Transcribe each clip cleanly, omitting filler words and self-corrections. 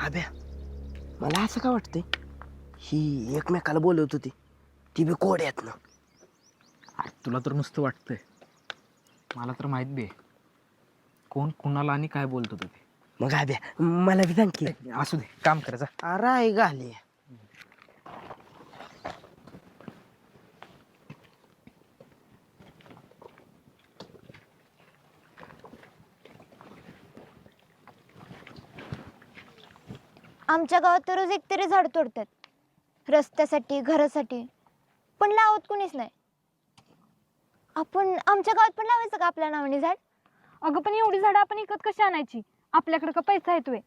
अभ्या मला असं का वाटतंय ही एकमेकाला बोलवत होती ती बी कोड्यात ना. तुला तर नुसतं वाटतंय, मला तर माहीत बी आहे कोण कुणाला आणि काय बोलत होतं ते. मग अभ्या मला बी सांग की. असू दे, काम करायचं. अरे आई घाले. आमच्या गावात तर रोज एकतरी झाड तोडतात रस्त्यासाठी घरासाठी, पण लावत कुणीच नाही. आपण आमच्या गावात पण लावायचं का आपल्या नावाने झाड? अगं पण एवढी झाडं आपण विकत कशी आणायची? आपल्याकडे का पैसा येतोय?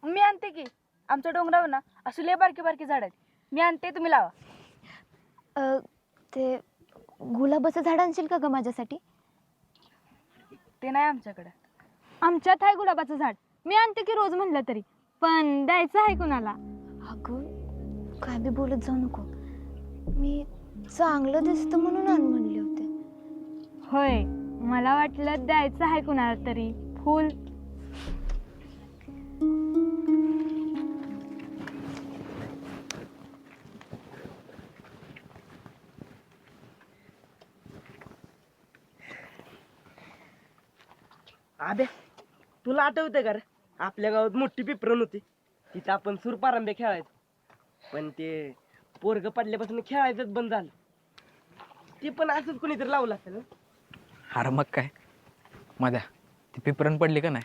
मी आणते की. आमच्या डोंगरावर ना अशी लय बारकी बारकी झाड आहेत. मी आणते, तुम्ही लावा. ते गुलाबाचं झाड आणशील का ग माझ्यासाठी? ते नाही आमच्याकडे. आमच्यात आहे गुलाबाचं झाड, मी आणते की रोज म्हणलं तरी, पण द्यायचं आहे कुणाला? अगं काय बी बोलत जाऊ नको, मी चांगलं दिसतं म्हणून आण म्हणले होते. होय, मला वाटलं द्यायचं आहे कुणाला तरी फूल. अभ्या तुला आठवतंय का रे आपल्या गावात मोठी पिपरण होती, तिथं आपण सूरपारंब्या खेळायचो. पण ते पोरग पडल्यापासून खेळायचंच बंद झालं. ते पण असंच कोणीतरी लावलं असेल ना? अरे मग काय मध्या, ती पिपरण पडली का नाही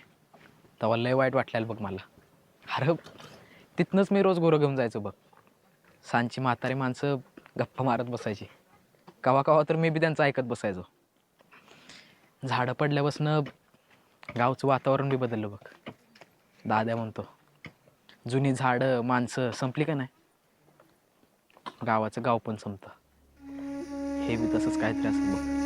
तेव्हा लय वाईट वाटलेलं बघ मला. अरे तिथनंच मी रोज गोरं घेऊन जायचो बघ. सांची म्हातारी माणसं गप्पा मारत बसायची, कवा कवा तर मी बी त्यांचं ऐकत बसायचो. झाडं पडल्यापासून गावचं वातावरण बी बदललं बघ. दाद्या म्हणतो जुनी झाडं माणसं संपली का नाही, गावाचं गाव पण संपतं. हे बी तसंच काहीतरी असेल बघ.